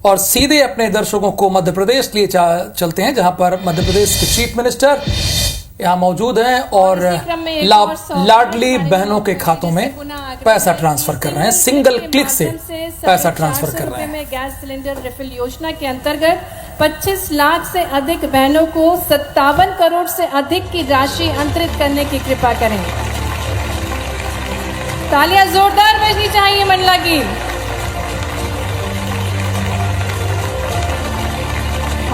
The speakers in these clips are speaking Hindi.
और सीधे अपने दर्शकों को मध्य प्रदेश लिए चलते हैं, जहां पर मध्य प्रदेश के चीफ मिनिस्टर यहाँ मौजूद हैं और लाडली बहनों के खातों में पैसा ट्रांसफर कर रहे हैं। सिंगल क्लिक से पैसा ट्रांसफर कर रहे हैं। गैस सिलेंडर रिफिल योजना के अंतर्गत 25 लाख से अधिक बहनों को 57 करोड़ से अधिक की राशि अंतरित करने की कृपा करें। तालियां जोरदार बजनी चाहिए मंडला की।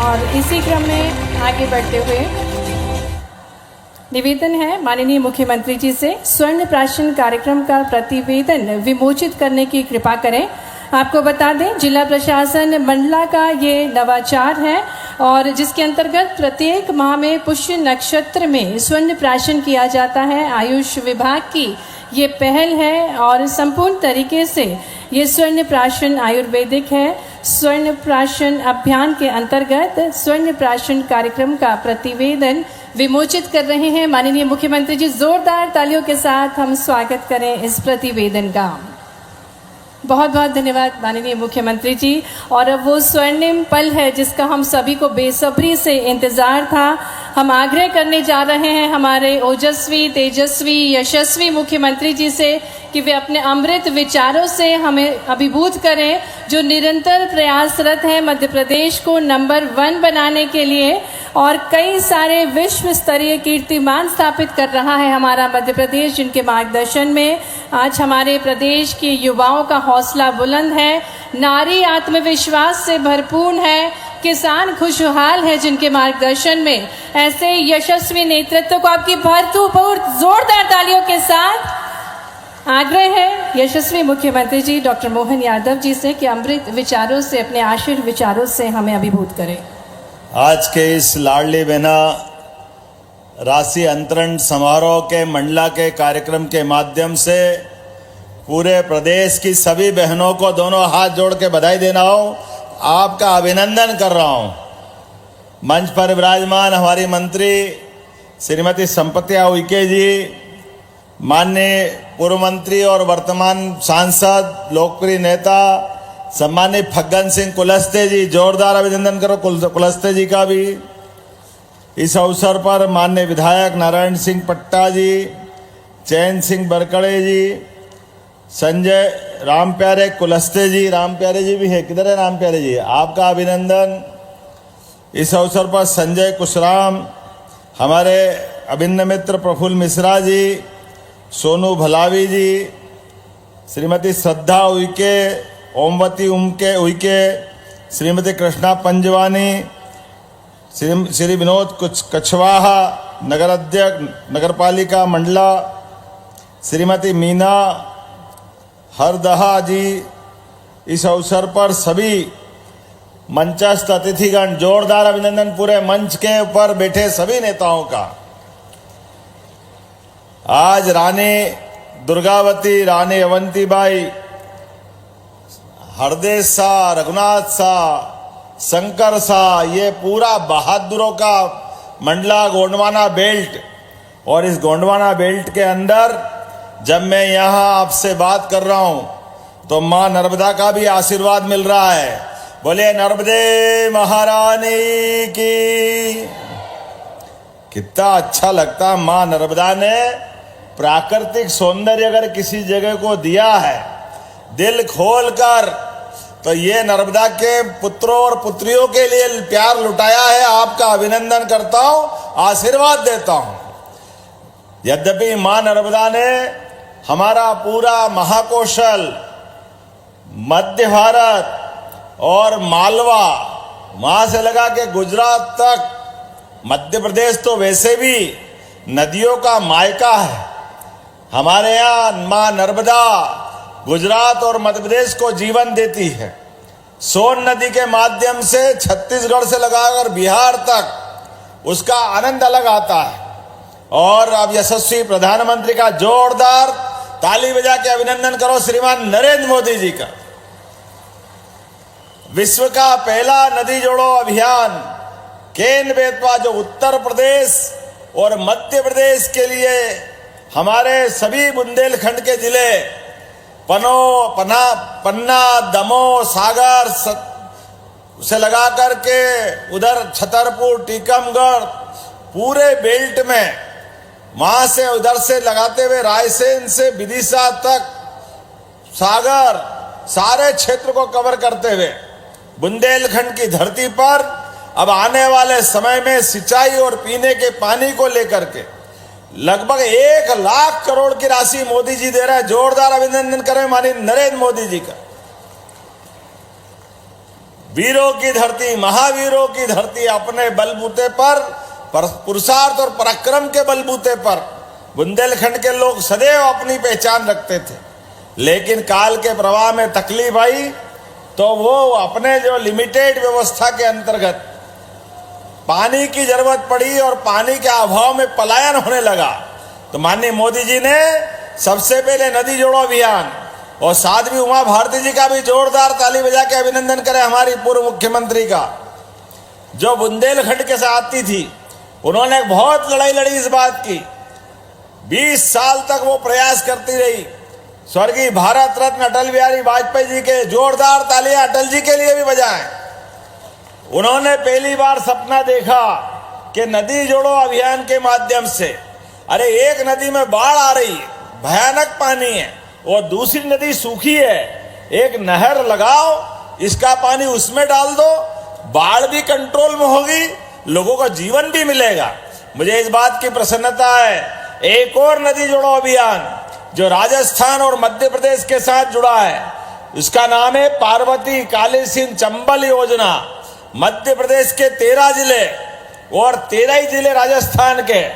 और इसी क्रम में आगे बढ़ते हुए निवेदन है माननीय मुख्यमंत्री जी से स्वर्ण प्राशन कार्यक्रम का प्रतिवेदन विमोचित करने की कृपा करें। आपको बता दें, जिला प्रशासन मंडला का ये नवाचार है और जिसके अंतर्गत प्रत्येक माह में पुष्य नक्षत्र में स्वर्ण प्राशन किया जाता है। आयुष विभाग की ये पहल है और संपूर्ण तरीके से ये स्वर्ण प्राशन आयुर्वेदिक है। स्वर्ण प्राशन अभियान के अंतर्गत स्वर्ण प्राशन कार्यक्रम का प्रतिवेदन विमोचित कर रहे हैं माननीय मुख्यमंत्री जी। जोरदार तालियों के साथ हम स्वागत करें इस प्रतिवेदन का। बहुत बहुत धन्यवाद माननीय मुख्यमंत्री जी। और अब वो स्वर्णिम पल है जिसका हम सभी को बेसब्री से इंतजार था। हम आग्रह करने जा रहे हैं हमारे ओजस्वी, तेजस्वी, यशस्वी मुख्यमंत्री जी से कि वे अपने अमृत विचारों से हमें अभिभूत करें, जो निरंतर प्रयासरत है मध्य प्रदेश को नंबर 1 बनाने के लिए और कई सारे विश्व स्तरीय कीर्तिमान स्थापित कर रहा है हमारा मध्य प्रदेश, जिनके मार्गदर्शन में आज हमारे प्रदेश के युवाओं का हौसला बुलंद है, नारी आत्मविश्वास से भरपूर है, किसान खुशहाल है, जिनके मार्गदर्शन में ऐसे यशस्वी नेतृत्व को आपकी भरपूर जोरदार तालियों के साथ आग्रह है यशस्वी मुख्यमंत्री जी डॉक्टर मोहन यादव जी से कि अमृत विचारों से, अपने आशीर्वाद विचारों से हमें अभिभूत करें। आज के इस लाडली बहना राशि अंतरण समारोह के मंडला के कार्यक्रम के माध्यम से पूरे प्रदेश की सभी बहनों को दोनों हाथ जोड़ के बधाई देना हो, आपका अभिनंदन कर रहा हूं। मंच पर विराजमान हमारी मंत्री श्रीमती संपत्तिया उइके जी, माननीय पूर्व मंत्री और वर्तमान सांसद लोकप्रिय नेता सम्मानित फग्गन सिंह कुलस्ते जी, जोरदार अभिनंदन करो कुलस्ते जी का भी। इस अवसर पर माननीय विधायक नारायण सिंह पट्टा जी, चैन सिंह बरकड़े जी, संजय राम प्यारे कुलस्ते जी, राम प्यारे जी भी है, किधर है राम प्यारे जी, आपका अभिनंदन। इस अवसर पर संजय कुशराम, हमारे अभिन्न मित्र प्रफुल्ल मिश्रा जी, सोनू भलावी जी, श्रीमती श्रद्धा उइके, ओमवती उइके, श्रीमती कृष्णा पंजवानी, श्री विनोद कछवाहा, नगर अध्यक्ष नगरपालिका मंडला, श्रीमती मीना हरदहा जी। इस अवसर पर सभी मंचस्थ अतिथिगण, जोरदार अभिनंदन पूरे मंच के ऊपर बैठे सभी नेताओं का। आज रानी दुर्गावती, रानी अवंतीबाई, हरदेश शाह, रघुनाथ शाह, शंकर शाह, ये पूरा बहादुरों का मंडला गोंडवाना बेल्ट, और इस गोंडवाना बेल्ट के अंदर जब मैं यहाँ आपसे बात कर रहा हूं तो मां नर्मदा का भी आशीर्वाद मिल रहा है। बोले नर्मदे महारानी की। कितना अच्छा लगता, मां नर्मदा ने प्राकृतिक सौंदर्य अगर किसी जगह को दिया है दिल खोलकर, तो ये नर्मदा के पुत्रों और पुत्रियों के लिए प्यार लुटाया है। आपका अभिनंदन करता हूं, आशीर्वाद देता हूं। यद्यपि मां नर्मदा ने हमारा पूरा महाकौशल, मध्य भारत और मालवा, वहां से लगा के गुजरात तक, मध्य प्रदेश तो वैसे भी नदियों का मायका है। हमारे यहाँ मां नर्मदा गुजरात और मध्य प्रदेश को जीवन देती है। सोन नदी के माध्यम से छत्तीसगढ़ से लगाकर बिहार तक उसका आनंद अलग आता है। और अब यशस्वी प्रधानमंत्री का जोरदार ताली बजा के अभिनंदन करो श्रीमान नरेंद्र मोदी जी का। विश्व का पहला नदी जोड़ो अभियान केन बेतवा, जो उत्तर प्रदेश और मध्य प्रदेश के लिए हमारे सभी बुंदेलखंड के जिले पन्ना, दमोह, सागर उसे लगा करके उधर छतरपुर, टीकमगढ़, पूरे बेल्ट में, वहां से उधर से लगाते हुए रायसेन से विदिशा तक, सागर, सारे क्षेत्र को कवर करते हुए बुंदेलखंड की धरती पर अब आने वाले समय में सिंचाई और पीने के पानी को लेकर के लगभग 1 लाख करोड़ की राशि मोदी जी दे रहे हैं। जोरदार अभिनंदन करें माननीय नरेंद्र मोदी जी का। वीरों की धरती, महावीरों की धरती, अपने बलबूते पर, पुरुषार्थ और पराक्रम के बलबूते पर बुंदेलखंड के लोग सदैव अपनी पहचान रखते थे। लेकिन काल के प्रवाह में तकलीफ आई तो वो अपने जो लिमिटेड व्यवस्था के अंतर्गत पानी की जरूरत पड़ी और पानी के अभाव में पलायन होने लगा। तो माननीय मोदी जी ने सबसे पहले नदी जोड़ो अभियान, और साध्वी उमा भारती जी का भी जोरदार ताली बजा के अभिनंदन करें, हमारी पूर्व मुख्यमंत्री का, जो बुंदेलखंड के साथ आती थी। उन्होंने बहुत लड़ाई लड़ी इस बात की, 20 साल तक वो प्रयास करती रही। स्वर्गीय भारत रत्न अटल बिहारी वाजपेयी जी के जोरदार तालियां अटल जी के लिए भी बजाएं। उन्होंने पहली बार सपना देखा कि नदी जोड़ो अभियान के माध्यम से, अरे एक नदी में बाढ़ आ रही है, भयानक पानी है, और दूसरी नदी सूखी है, एक नहर लगाओ, इसका पानी उसमें डाल दो, बाढ़ भी कंट्रोल में होगी, लोगों का जीवन भी मिलेगा। मुझे इस बात की प्रसन्नता है, एक और नदी जोड़ो अभियान जो राजस्थान और मध्य प्रदेश के साथ जुड़ा है, इसका नाम है पार्वती काली सिंध चंबल योजना। मध्य प्रदेश के 13 जिले और 13 ही जिले राजस्थान के,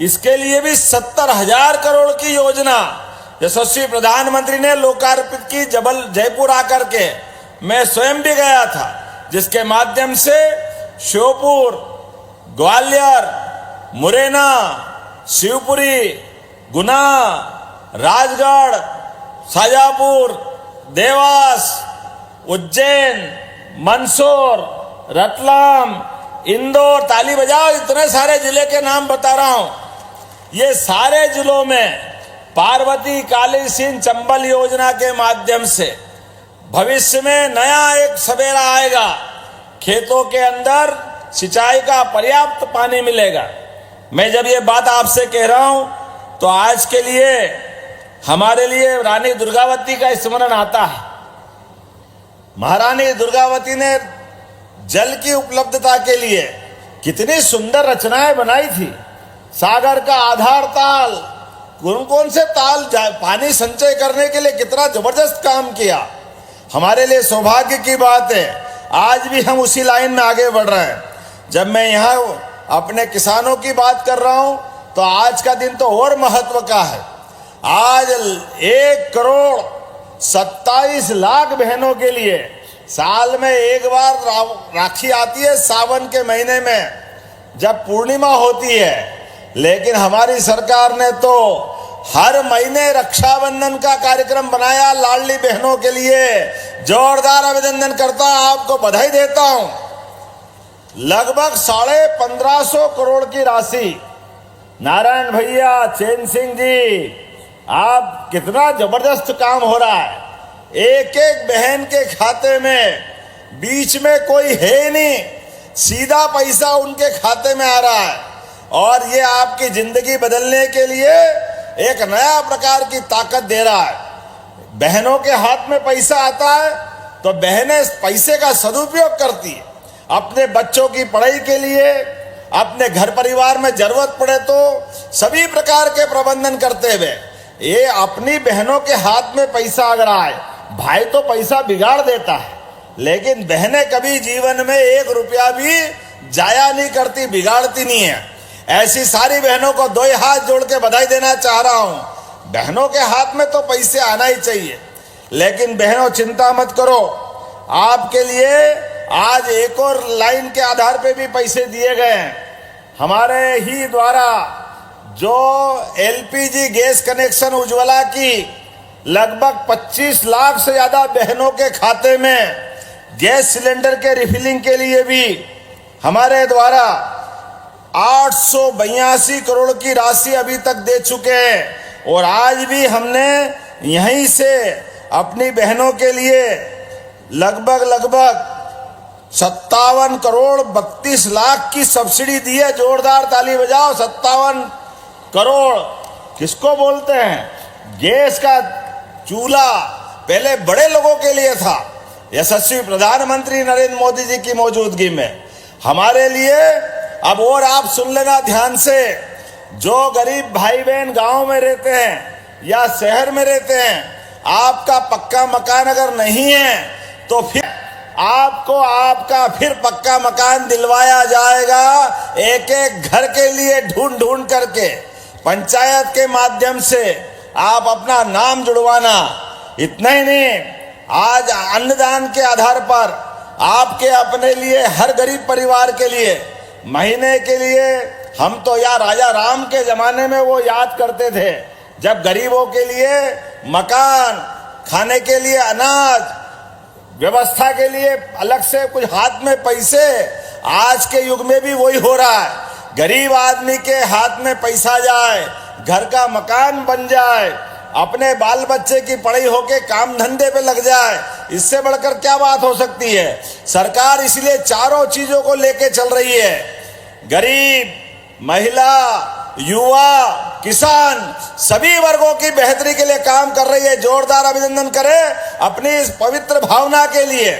इसके लिए भी 70,000 करोड़ की योजना यशस्वी प्रधानमंत्री ने लोकार्पित की। जयपुर आकर के मैं स्वयं भी गया था, जिसके माध्यम से श्योपुर, ग्वालियर, मुरैना, शिवपुरी, गुना, राजगढ़, शाजापुर, देवास, उज्जैन, मंदसौर, रतलाम, इंदौर, ताली बजाओ, इतने सारे जिले के नाम बता रहा हूं। ये सारे जिलों में पार्वती काली सिंध चंबल योजना के माध्यम से भविष्य में नया एक सवेरा आएगा। खेतों के अंदर सिंचाई का पर्याप्त पानी मिलेगा। मैं जब ये बात आपसे कह रहा हूं तो आज के लिए हमारे लिए रानी दुर्गावती का स्मरण आता है। महारानी दुर्गावती ने जल की उपलब्धता के लिए कितनी सुंदर रचनाएं बनाई थी। सागर का आधार ताल, कौन कौन से ताल पानी संचय करने के लिए कितना जबरदस्त काम किया। हमारे लिए सौभाग्य की बात है, आज भी हम उसी लाइन में आगे बढ़ रहे हैं। जब मैं यहाँ अपने किसानों की बात कर रहा हूं तो आज का दिन तो और महत्व का है। आज 1,27,00,000 बहनों के लिए साल में एक बार राखी आती है, सावन के महीने में जब पूर्णिमा होती है। लेकिन हमारी सरकार ने तो हर महीने रक्षाबंधन का कार्यक्रम बनाया लाडली बहनों के लिए। जोरदार अभिनंदन करता हूं, आपको बधाई देता हूं। लगभग 1550 करोड़ की राशि, नारायण भैया, चैन सिंह जी, आप कितना जबरदस्त काम हो रहा है। एक एक बहन के खाते में, बीच में कोई है नहीं, सीधा पैसा उनके खाते में आ रहा है। और ये आपकी जिंदगी बदलने के लिए एक नया प्रकार की ताकत दे रहा है। बहनों के हाथ में पैसा आता है तो बहनें पैसे का सदुपयोग करती है, अपने बच्चों की पढ़ाई के लिए, अपने घर परिवार में जरूरत पड़े तो सभी प्रकार के प्रबंधन करते हुए। ये अपनी बहनों के हाथ में पैसा अगर आए, भाई तो पैसा बिगाड़ देता है, लेकिन बहनें कभी जीवन में 1 रुपया भी जाया नहीं करती, बिगाड़ती नहीं है। ऐसी सारी बहनों को 2 हाथ जोड़ के बधाई देना चाह रहा हूं। बहनों के हाथ में तो पैसे आना ही चाहिए। लेकिन बहनों चिंता मत करो, आपके लिए आज एक और लाइन के आधार पे भी पैसे दिए गए हैं। हमारे ही द्वारा जो एलपीजी गैस कनेक्शन उज्ज्वला की लगभग 25 लाख से ज्यादा बहनों के खाते में गैस सिलेंडर के रिफिलिंग के लिए भी हमारे द्वारा 882 करोड़ की राशि अभी तक दे चुके हैं। और आज भी हमने यहीं से अपनी बहनों के लिए लगभग 57 करोड़ 32 लाख की सब्सिडी दी है। जोरदार ताली बजाओ। 57 करोड़ किसको बोलते हैं? गैस का चूल्हा पहले बड़े लोगों के लिए था। यशस्वी प्रधानमंत्री नरेंद्र मोदी जी की मौजूदगी में हमारे लिए अब और आप सुन लेना ध्यान से, जो गरीब भाई बहन गांव में रहते हैं या शहर में रहते हैं, आपका पक्का मकान अगर नहीं है तो फिर आपको आपका फिर पक्का मकान दिलवाया जाएगा। एक एक घर के लिए ढूंढ ढूंढ करके पंचायत के माध्यम से आप अपना नाम जुड़वाना। इतना ही नहीं, आज अन्नदान के आधार पर आपके अपने लिए हर गरीब परिवार के लिए महीने के लिए, हम तो यार राजा राम के जमाने में वो याद करते थे जब गरीबों के लिए मकान, खाने के लिए अनाज, व्यवस्था के लिए अलग से कुछ हाथ में पैसे। आज के युग में भी वही हो रहा है। गरीब आदमी के हाथ में पैसा जाए, घर का मकान बन जाए, अपने बाल बच्चे की पढ़ाई होके काम धंधे पे लग जाए, इससे बढ़कर क्या बात हो सकती है? सरकार इसलिए चारों चीजों को लेके चल रही है। गरीब, महिला, युवा, किसान, सभी वर्गों की बेहतरी के लिए काम कर रही है। जोरदार अभिनंदन करें अपनी इस पवित्र भावना के लिए।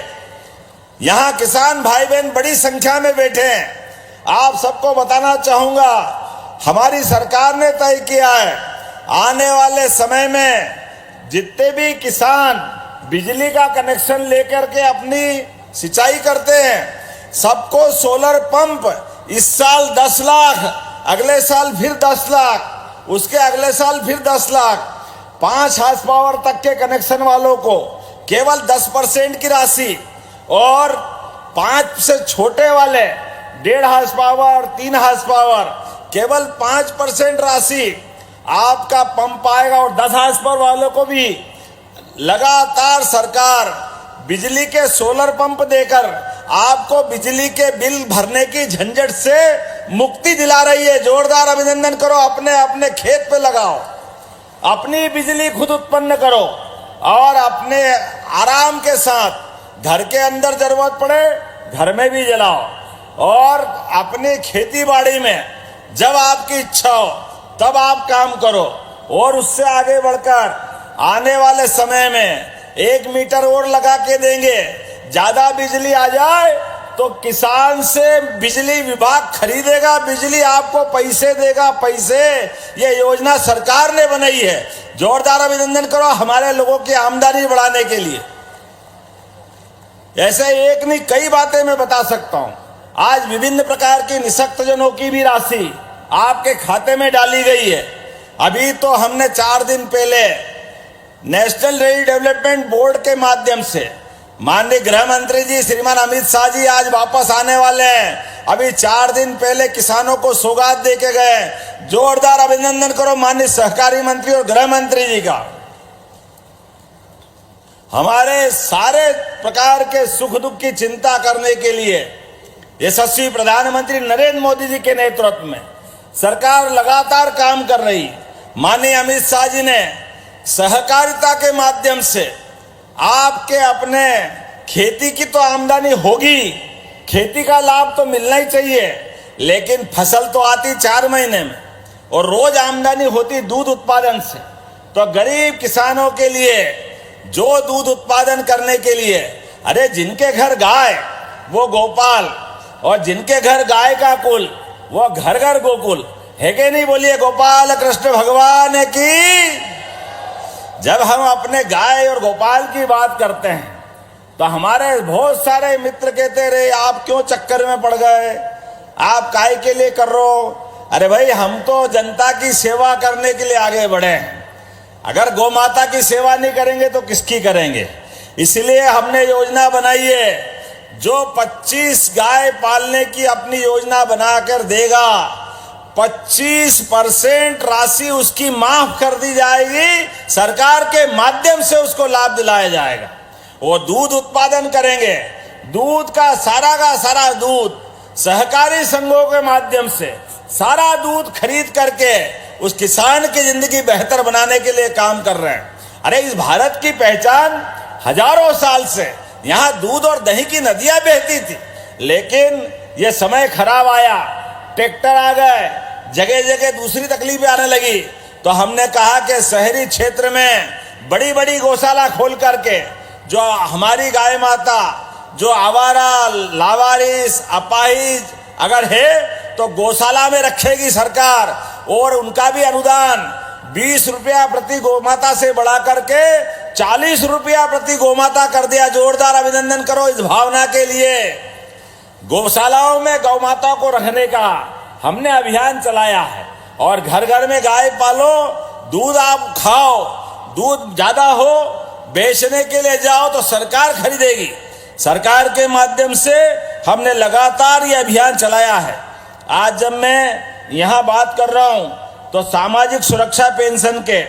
यहां किसान भाई बहन बड़ी संख्या में बैठे हैं। आप सबको बताना चाहूंगा, हमारी सरकार ने तय किया है आने वाले समय में जितने भी किसान बिजली का कनेक्शन लेकर के अपनी सिंचाई करते हैं, सबको सोलर पंप इस साल 10 लाख, अगले साल फिर 10 लाख, उसके अगले साल फिर 10 लाख, 5 हार्स पावर तक के कनेक्शन वालों को केवल 10% की राशि, और 5 से छोटे वाले 1.5 हार्स पावर, 3 हार्स पावर, केवल 5% राशि आपका पंप आएगा। और 10 हार्स पावर वालों को भी लगातार सरकार बिजली के सोलर पंप देकर आपको बिजली के बिल भरने की झंझट से मुक्ति दिला रही है। जोरदार अभिनंदन करो। अपने अपने खेत पे लगाओ, अपनी बिजली खुद उत्पन्न करो और अपने आराम के साथ घर के अंदर जरूरत पड़े घर में भी जलाओ, और अपनी खेती बाड़ी में जब आपकी इच्छा हो तब आप काम करो। और उससे आगे बढ़कर आने वाले समय में 1 मीटर और लगा के देंगे। ज्यादा बिजली आ जाए तो किसान से बिजली विभाग खरीदेगा, बिजली आपको पैसे देगा, पैसे। ये योजना सरकार ने बनाई है। जोरदार अभिनंदन करो हमारे लोगों की आमदनी बढ़ाने के लिए। ऐसे एक नहीं कई बातें मैं बता सकता हूं। आज विभिन्न प्रकार की निःशक्तजनों की भी राशि आपके खाते में डाली गई है। अभी तो हमने 4 दिन पहले नेशनल रेल डेवलपमेंट बोर्ड के माध्यम से माननीय गृह मंत्री जी श्रीमान अमित शाह जी आज वापस आने वाले हैं। अभी 4 दिन पहले किसानों को सौगात दे के गए। जोरदार अभिनंदन करो माननीय सहकारी मंत्री और गृह मंत्री जी का। हमारे सारे प्रकार के सुख दुख की चिंता करने के लिए यशस्वी प्रधानमंत्री नरेंद्र मोदी जी के नेतृत्व में सरकार लगातार काम कर रही। माननीय अमित शाह जी ने सहकारिता के माध्यम से आपके अपने खेती की तो आमदनी होगी, खेती का लाभ तो मिलना ही चाहिए, लेकिन फसल तो आती 4 महीने में और रोज आमदनी होती दूध उत्पादन से। तो गरीब किसानों के लिए जो दूध उत्पादन करने के लिए, अरे जिनके घर गाय वो गोपाल, और जिनके घर गाय का कुल वो घर घर गोकुल है कि नहीं? बोलिए गोपाल कृष्ण भगवान की। जब हम अपने गाय और गोपाल की बात करते हैं तो हमारे बहुत सारे मित्र कहते रहे आप क्यों चक्कर में पड़ गए, आप काय के लिए कर रहे हो? अरे भाई हम तो जनता की सेवा करने के लिए आगे बढ़े हैं। अगर गौ माता की सेवा नहीं करेंगे तो किसकी करेंगे? इसलिए हमने योजना बनाई है, जो 25 गाय पालने की अपनी योजना बनाकर देगा 25% राशि उसकी माफ कर दी जाएगी। सरकार के माध्यम से उसको लाभ दिलाया जाएगा। वो दूध उत्पादन करेंगे, दूध का सारा दूध सहकारी संघों के माध्यम से सारा दूध खरीद करके उस किसान की जिंदगी बेहतर बनाने के लिए काम कर रहे हैं। अरे इस भारत की पहचान हजारों साल से यहाँ दूध और दही की नदियां बहती थी, लेकिन ये समय खराब आया, ट्रैक्टर आ गए, जगह जगह दूसरी तकलीफें आने लगी। तो हमने कहा कि शहरी क्षेत्र में बड़ी बड़ी गौशाला खोल करके जो हमारी गाय माता जो आवारा, लावारिस, अपाहिज अगर है तो गौशाला में रखेगी सरकार, और उनका भी अनुदान 20 रुपया प्रति गौमाता से बढ़ा करके 40 रुपया प्रति गौमाता कर दिया। जोरदार अभिनंदन करो इस भावना के लिए। गौशालाओं में गौ माता को रखने का हमने अभियान चलाया है, और घर घर में गाय पालो, दूध आप खाओ, दूध ज्यादा हो बेचने के लिए जाओ तो सरकार खरीदेगी। सरकार के माध्यम से हमने लगातार ये अभियान चलाया है। आज जब मैं यहाँ बात कर रहा हूँ तो सामाजिक सुरक्षा पेंशन के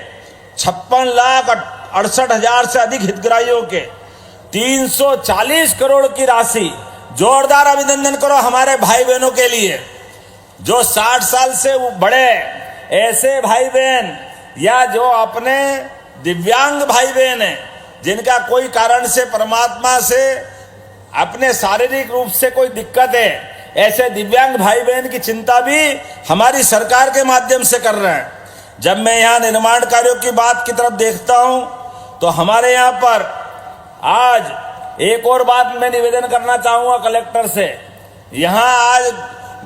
56,68,000 से अधिक हितग्राहियों के 340 करोड़ की राशि, जोरदार अभिनंदन करो हमारे भाई बहनों के लिए। जो 60 साल से बड़े ऐसे भाई बहन या जो अपने दिव्यांग भाई बहन हैं, जिनका कोई कारण से परमात्मा से अपने शारीरिक रूप से कोई दिक्कत है, ऐसे दिव्यांग भाई बहन की चिंता भी हमारी सरकार के माध्यम से कर रहे हैं। जब मैं यहाँ निर्माण कार्यों की बात की तरफ देखता हूँ तो हमारे यहाँ पर आज एक और बात मैं निवेदन करना चाहूँगा कलेक्टर से। यहाँ आज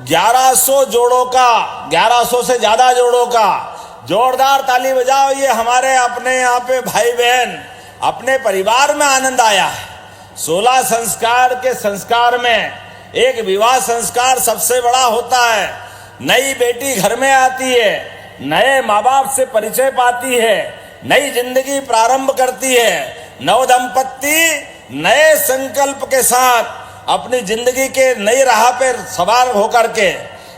1100 जोड़ों का, 1100 से ज्यादा जोड़ों का, जोरदार ताली बजाओ। ये हमारे अपने यहाँ पे भाई बहन अपने परिवार में आनंद आया है। 16 संस्कार के संस्कार में एक विवाह संस्कार सबसे बड़ा होता है। नई बेटी घर में आती है, नए माँ बाप से परिचय पाती है, नई जिंदगी प्रारंभ करती है। नव दंपत्ति नए संकल्प के साथ अपनी जिंदगी के नई राह पर सवार होकर के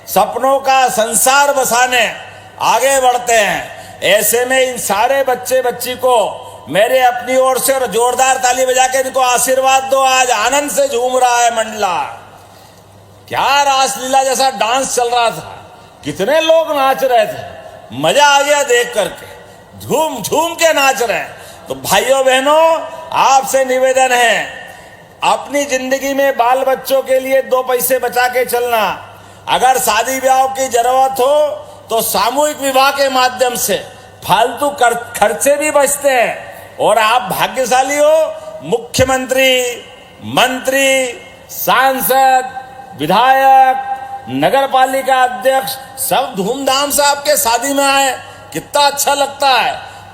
सपनों का संसार बसाने आगे बढ़ते हैं। ऐसे में इन सारे बच्चे बच्ची को मेरे अपनी ओर से और जोरदार ताली बजा के इनको आशीर्वाद दो। आज आनंद से झूम रहा है मंडला। क्या रासलीला जैसा डांस चल रहा था, कितने लोग नाच रहे थे, मजा आ गया देख करके, झूम झूम के नाच रहे हैं। तो भाइयों बहनों, आपसे निवेदन है, अपनी जिंदगी में बाल बच्चों के लिए 2 पैसे बचा के चलना। अगर शादी ब्याह की जरूरत हो तो सामूहिक विवाह के माध्यम से फालतू खर्चे भी बचते हैं। और आप भाग्यशाली हो, मुख्यमंत्री, मंत्री, सांसद, विधायक, नगर पालिका अध्यक्ष सब धूमधाम से आपके शादी में आए, कितना अच्छा लगता है।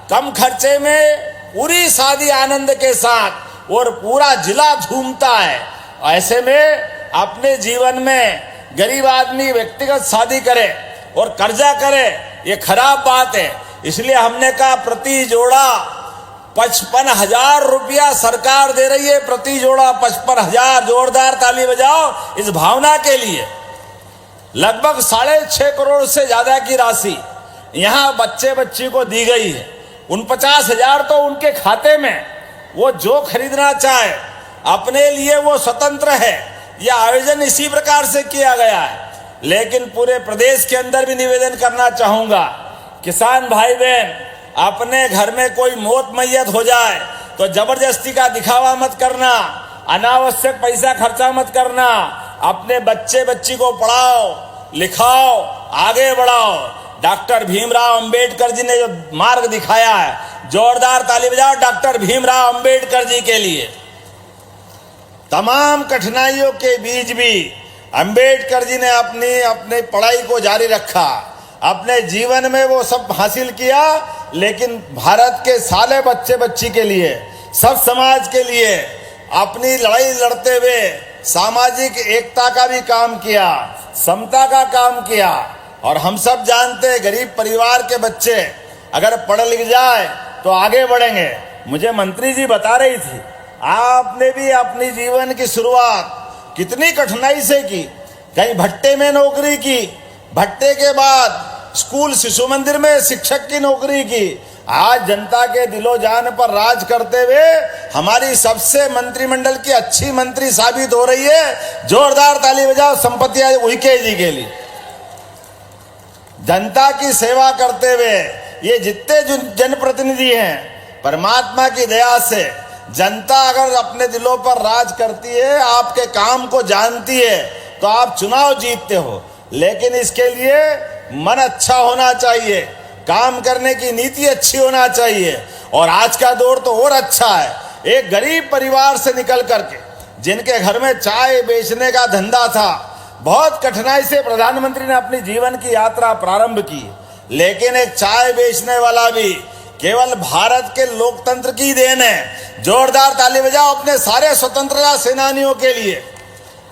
कम खर्चे में पूरी शादी आनंद के साथ और पूरा जिला झूमता है। ऐसे में अपने जीवन में गरीब आदमी व्यक्तिगत शादी करे और कर्जा करे, ये खराब बात है। इसलिए हमने कहा प्रति जोड़ा 55,000 रुपया सरकार दे रही है, प्रति जोड़ा 55,000। जोरदार ताली बजाओ इस भावना के लिए। लगभग 6.5 करोड़ से ज्यादा की राशि यहाँ बच्चे बच्ची को दी गई है। 49,000 तो उनके खाते में, वो जो खरीदना चाहे अपने लिए वो स्वतंत्र है। यह आयोजन इसी प्रकार से किया गया है। लेकिन पूरे प्रदेश के अंदर भी निवेदन करना चाहूंगा, किसान भाई बहन, अपने घर में कोई मौत मैयत हो जाए तो जबरदस्ती का दिखावा मत करना, अनावश्यक पैसा खर्चा मत करना। अपने बच्चे बच्ची को पढ़ाओ, लिखाओ, आगे बढ़ाओ। डॉक्टर भीमराव अंबेडकर जी ने जो मार्ग दिखाया है, जोरदार ताली बजाओ डॉक्टर भीमराव अंबेडकर जी के लिए। तमाम कठिनाइयों के बीच भी अंबेडकर जी ने अपनी पढ़ाई को जारी रखा, अपने जीवन में वो सब हासिल किया। लेकिन भारत के सारे बच्चे बच्ची के लिए, सब समाज के लिए अपनी लड़ाई लड़ते हुए सामाजिक एकता का भी काम किया, समता का काम किया। और हम सब जानते हैं गरीब परिवार के बच्चे अगर पढ़ लिख जाए तो आगे बढ़ेंगे। मुझे मंत्री जी बता रही थी, आपने भी अपनी जीवन की शुरुआत कितनी कठिनाई से की। कहीं भट्टे में नौकरी की, भट्टे के बाद स्कूल शिशु मंदिर में शिक्षक की नौकरी की। आज जनता के दिलो जान पर राज करते हुए हमारी सबसे मंत्रिमंडल की अच्छी मंत्री साबित हो रही है। जोरदार ताली बजाओ संपत्ति उइके जी के लिए। जनता की सेवा करते हुए ये जितने जनप्रतिनिधि हैं, परमात्मा की दया से जनता अगर अपने दिलों पर राज करती है, आपके काम को जानती है, तो आप चुनाव जीतते हो। लेकिन इसके लिए मन अच्छा होना चाहिए, काम करने की नीति अच्छी होना चाहिए। और आज का दौर तो और अच्छा है। एक गरीब परिवार से निकल करके, जिनके घर में चाय बेचने का धंधा था, बहुत कठिनाई से प्रधानमंत्री ने अपनी जीवन की यात्रा प्रारंभ की। लेकिन एक चाय बेचने वाला भी केवल भारत के लोकतंत्र की देन है। जोरदार ताली बजाओ अपने सारे स्वतंत्रता सेनानियों के लिए,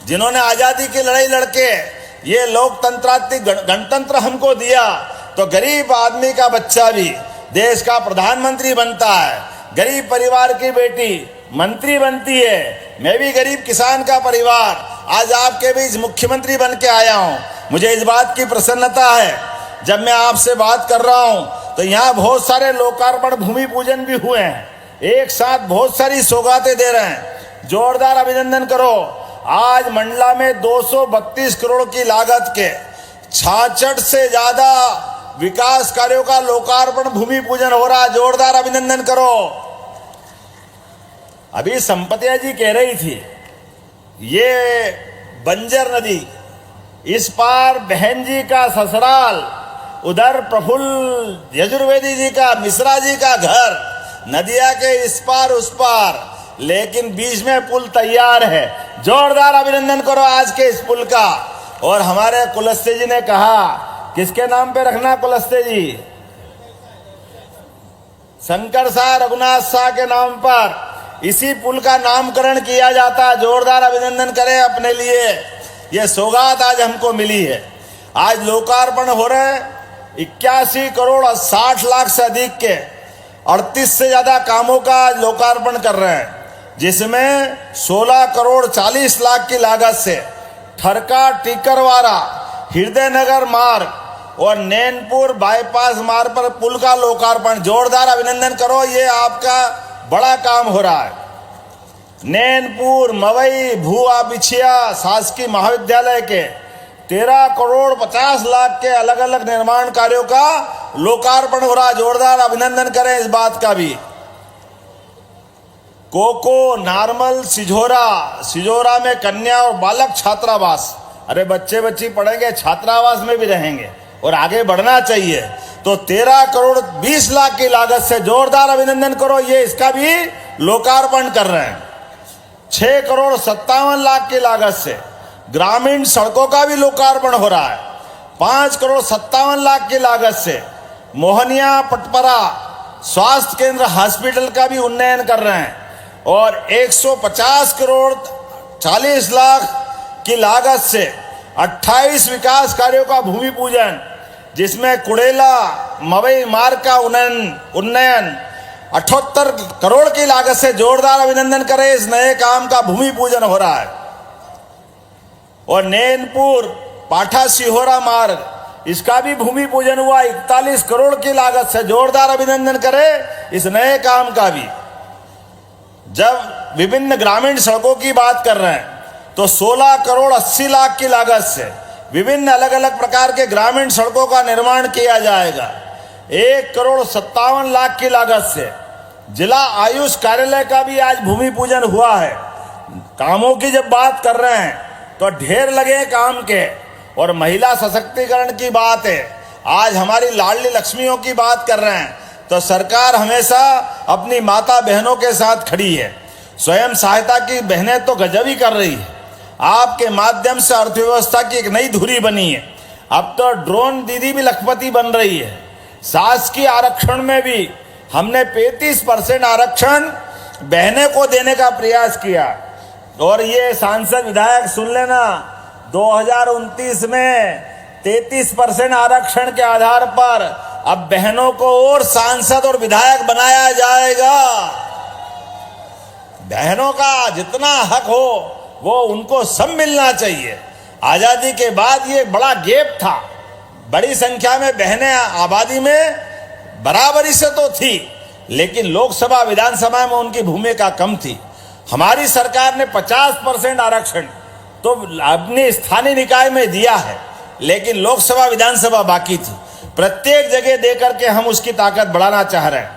जिन्होंने आजादी की लड़ाई लड़के ये लोकतंत्रात्मक गणतंत्र हमको दिया। तो गरीब आदमी का बच्चा भी देश का प्रधानमंत्री बनता है, गरीब परिवार की बेटी मंत्री बनती है। मैं भी गरीब किसान का परिवार आज आपके बीच मुख्यमंत्री बन के आया हूं। मुझे इस बात की प्रसन्नता है, जब मैं आपसे बात कर रहा हूं तो यहाँ बहुत सारे लोकार्पण भूमि पूजन भी हुए हैं, एक साथ बहुत सारी सौगातें दे रहे हैं। जोरदार अभिनंदन करो। आज मंडला में 232 करोड़ की लागत के 66 से ज्यादा विकास कार्यों का लोकार्पण भूमि पूजन हो रहा है। जोरदार अभिनंदन करो। अभी संपतिया जी कह रही थी, ये बंजर नदी, इस पार बहन जी का ससुराल, उधर प्रफुल्ल यजुर्वेदी जी का, मिश्रा जी का घर, नदिया के इस पार उस पार, लेकिन बीच में पुल तैयार है। जोरदार अभिनंदन करो आज के इस पुल का। और हमारे कुलस्ते जी ने कहा, किसके नाम पे रखना कुलस्ते जी? शंकर शाह रघुनाथ शाह के नाम पर इसी पुल का नामकरण किया जाता। जोरदार अभिनंदन करें अपने लिए, ये सौगात आज हमको मिली है। आज लोकार्पण हो रहे 81 करोड़ 60 लाख से अधिक के 38 से ज्यादा कामों का लोकार्पण कर रहे हैं, जिसमें 16 करोड़ 40 लाख की लागत से ठरका टीकरवारा हृदय नगर मार्ग और नैनपुर बाईपास मार्ग पर पुल का लोकार्पण। जोरदार अभिनंदन करो, ये आपका बड़ा काम हो रहा है। नैनपुर मवई भूआ बिछिया शासकीय महाविद्यालय के 13 करोड़ 50 लाख के अलग अलग निर्माण कार्यों का लोकार्पण हो रहा है। जोरदार अभिनंदन करें इस बात का भी। कोको नार्मल सिजोरा में कन्या और बालक छात्रावास, अरे बच्चे बच्ची पढ़ेंगे, छात्रावास में भी रहेंगे और आगे बढ़ना चाहिए। तो 13 करोड़ 20 लाख की लागत से, जोरदार अभिनंदन करो, ये इसका भी लोकार्पण कर रहे हैं। 6 करोड़ 57 लाख की लागत से ग्रामीण सड़कों का भी लोकार्पण हो रहा है। 5 करोड़ 57 लाख की लागत से मोहनिया पटपरा स्वास्थ्य केंद्र हॉस्पिटल का भी उन्नयन कर रहे हैं। और 150 करोड़ 40 लाख की लागत से 28 विकास कार्यों का भूमि पूजन, जिसमें कुड़ेला मवई मार्ग का उन्नयन 78 करोड़ की लागत से। जोरदार अभिनंदन करें, इस नए काम का भूमि पूजन हो रहा है। और नैनपुर पाठा सिहोरा मार्ग, इसका भी भूमि पूजन हुआ 41 करोड़ की लागत से। जोरदार अभिनंदन करें इस नए काम का भी। जब विभिन्न ग्रामीण सड़कों की बात कर रहे हैं तो 16 करोड़ 80 लाख की लागत से विभिन्न अलग अलग प्रकार के ग्रामीण सड़कों का निर्माण किया जाएगा। 1 करोड़ 57 लाख की लागत से जिला आयुष कार्यालय का भी आज भूमि पूजन हुआ है। कामों की जब बात कर रहे हैं तो ढेर लगे काम के। और महिला सशक्तिकरण की बात है, आज हमारी लाडली लक्ष्मियों की बात कर रहे हैं, तो सरकार हमेशा अपनी माता बहनों के साथ खड़ी है। स्वयं सहायता की बहनें तो गजब ही कर रही है। आपके माध्यम से अर्थव्यवस्था की एक नई धुरी बनी है। अब तो ड्रोन दीदी भी लखपति बन रही है। शासकीय आरक्षण में भी हमने 35% आरक्षण बहने को देने का प्रयास किया। और ये सांसद विधायक सुन लेना, 2029 में 33% आरक्षण के आधार पर अब बहनों को और सांसद और विधायक बनाया जाएगा। बहनों का जितना हक हो वो उनको सब मिलना चाहिए। आजादी के बाद ये बड़ा गैप था, बड़ी संख्या में बहनें आबादी में बराबरी से तो थी, लेकिन लोकसभा विधानसभा में उनकी भूमिका कम थी। हमारी सरकार ने 50% आरक्षण तो अपने स्थानीय निकाय में दिया है, लेकिन लोकसभा विधानसभा बाकी थी। प्रत्येक जगह देकर के हम उसकी ताकत बढ़ाना चाह रहे हैं।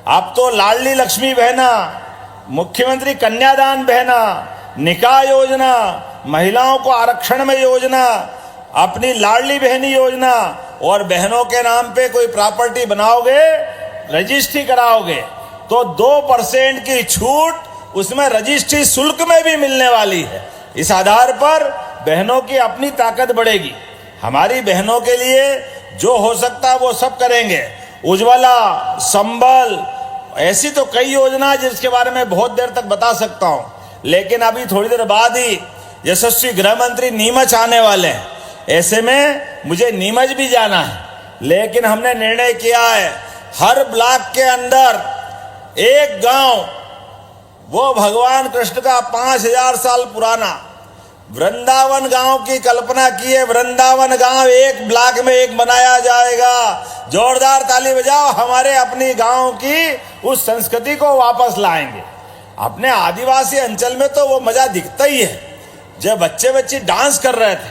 अब तो लाडली लक्ष्मी बहना मुख्यमंत्री कन्यादान बहना, निकाह योजना, महिलाओं को आरक्षण में योजना, अपनी लाडली बहनी योजना, और बहनों के नाम पे कोई प्रॉपर्टी बनाओगे, रजिस्ट्री कराओगे तो 2% की छूट उसमें रजिस्ट्री शुल्क में भी मिलने वाली है। इस आधार पर बहनों की अपनी ताकत बढ़ेगी। हमारी बहनों के लिए जो हो सकता है वो सब करेंगे। उज्ज्वला, संबल, ऐसी तो कई योजना जिसके बारे में बहुत देर तक बता सकता हूं, लेकिन अभी थोड़ी देर बाद ही यशस्वी गृह मंत्री नीमच आने वाले हैं। ऐसे में मुझे नीमच भी जाना है, लेकिन हमने निर्णय किया है हर ब्लॉक के अंदर एक गांव, वो भगवान कृष्ण का 5000 साल पुराना वृंदावन गांव की कल्पना की है। वृंदावन गांव एक ब्लॉक में एक बनाया जाएगा। जोरदार ताली बजाओ, हमारे अपनी गांव की उस संस्कृति को वापस लाएंगे। अपने आदिवासी अंचल में तो वो मजा दिखता ही है, जब बच्चे बच्चे डांस कर रहे थे,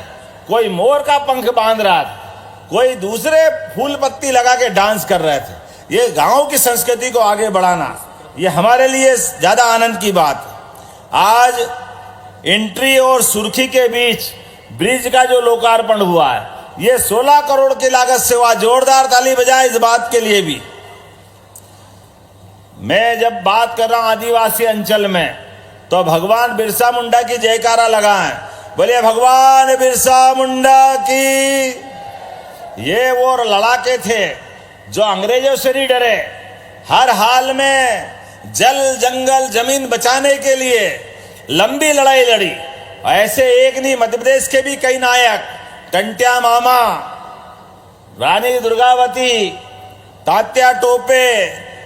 कोई मोर का पंख बांध रहा था, कोई दूसरे फूल पत्ती लगा के डांस कर रहे थे। ये गांव की संस्कृति को आगे बढ़ाना, ये हमारे लिए ज्यादा आनंद की बात है। आज एंट्री और सुर्खी के बीच ब्रिज का जो लोकार्पण हुआ है, ये 16 करोड़ की लागत से हुआ। जोरदार ताली बजाए इस बात के लिए भी। मैं जब बात कर रहा हूं आदिवासी अंचल में, तो भगवान बिरसा मुंडा की जयकारा लगाएं। बोलिए भगवान बिरसा मुंडा की। ये वो लड़ाके थे जो अंग्रेजों से नहीं डरे, हर हाल में जल, जंगल, जमीन बचाने के लिए लंबी लड़ाई लड़ी। ऐसे एक नहीं, मध्य प्रदेश के भी कई नायक, टंट्या मामा, रानी दुर्गावती, तात्या टोपे,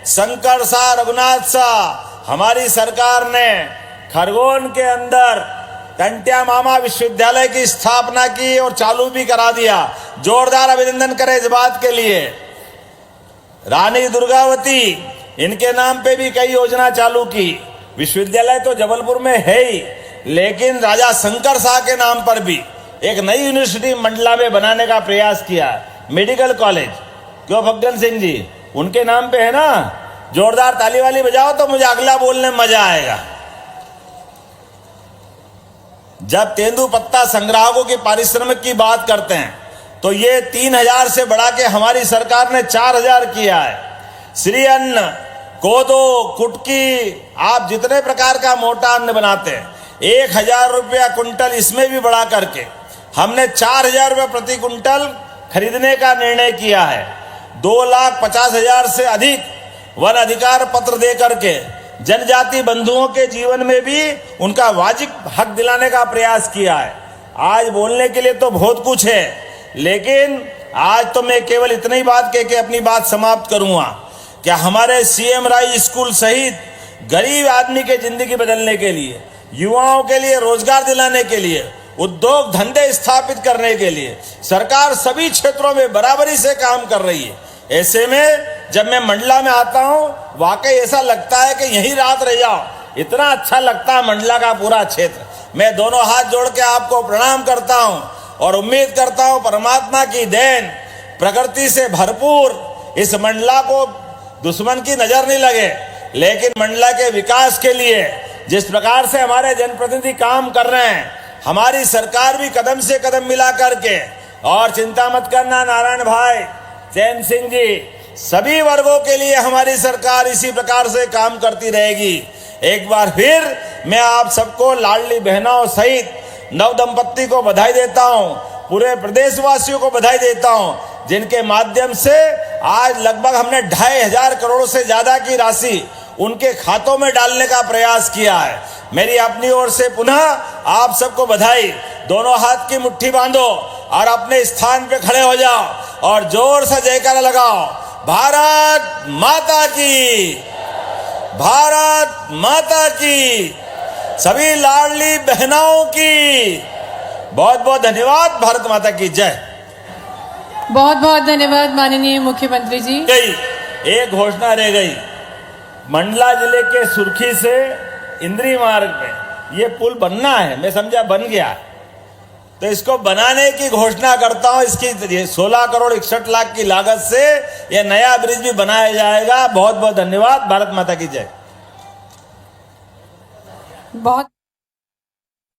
शंकर शाह, रघुनाथ शाह, हमारी सरकार ने खरगोन के अंदर टंट्या मामा विश्वविद्यालय की स्थापना की और चालू भी करा दिया। जोरदार अभिनंदन करें इस बात के लिए। रानी दुर्गावती, इनके नाम पे भी कई योजना चालू की। विश्वविद्यालय तो जबलपुर में है ही, लेकिन राजा शंकर शाह के नाम पर भी एक नई यूनिवर्सिटी मंडला में बनाने का प्रयास किया। मेडिकल कॉलेज, क्यों फग्गन सिंह जी, उनके नाम पे है ना। जोरदार ताली वाली बजाओ तो मुझे अगला बोलने में मजा आएगा। जब तेंदुपत्ता संग्राहकों की पारिश्रमिक की बात करते हैं, तो ये 3000 से बढ़ा के हमारी सरकार ने 4000 किया है। श्री अन्न, कोदो, कुटकी, आप जितने प्रकार का मोटा अन्न बनाते हैं, 1000 रुपया कुंटल, इसमें भी बढ़ा करके हमने 4000 रुपये प्रति कुंटल खरीदने का निर्णय किया है। 2,50,000 से अधिक वन अधिकार पत्र दे करके जनजाति बंधुओं के जीवन में भी उनका वाजिब हक दिलाने का प्रयास किया है। आज बोलने के लिए तो बहुत कुछ है, लेकिन आज तो मैं केवल इतनी बात कह के अपनी बात समाप्त करूंगा कि हमारे सीएम राय स्कूल सहित गरीब आदमी के जिंदगी बदलने के लिए, युवाओं के लिए रोजगार दिलाने के लिए, उद्योग धंधे स्थापित करने के लिए सरकार सभी क्षेत्रों में बराबरी से काम कर रही है। ऐसे में जब मैं मंडला में आता हूं, वाकई ऐसा लगता है कि यहीं रात रह जाओ, इतना अच्छा लगता है मंडला का पूरा क्षेत्र। मैं दोनों हाथ जोड़ के आपको प्रणाम करता हूं और उम्मीद करता हूं परमात्मा की देन, प्रकृति से भरपूर इस मंडला को दुश्मन की नजर नहीं लगे, लेकिन मंडला के विकास के लिए जिस प्रकार से हमारे जनप्रतिनिधि काम कर रहे हैं, हमारी सरकार भी कदम से कदम मिला करके, और चिंता मत करना नारायण भाई, चैन सिंह जी, सभी वर्गों के लिए हमारी सरकार इसी प्रकार से काम करती रहेगी। एक बार फिर मैं आप सबको लाडली बहनों सहित नव दंपत्ति को बधाई देता हूं, पूरे प्रदेशवासियों को बधाई देता हूं, जिनके माध्यम से आज लगभग हमने 2,500 करोड़ से ज्यादा की राशि उनके खातों में डालने का प्रयास किया है। मेरी अपनी ओर से पुनः आप सबको बधाई। दोनों हाथ की मुट्ठी बांधो और अपने स्थान पे खड़े हो जाओ और जोर से जयकारा लगाओ, भारत माता की, भारत माता की, सभी लाडली बहनों की बहुत बहुत धन्यवाद। भारत माता की जय। बहुत बहुत धन्यवाद माननीय मुख्यमंत्री जी। एक घोषणा रह गई, मंडला जिले के सुर्खी से इंद्री मार्ग पे ये पुल बनना है, मैं समझा बन गया, तो इसको बनाने की घोषणा करता हूं। इसकी 16 करोड़ 61 लाख की लागत से यह नया ब्रिज भी बनाया जाएगा। बहुत बहुत धन्यवाद। भारत माता की जय। बहुत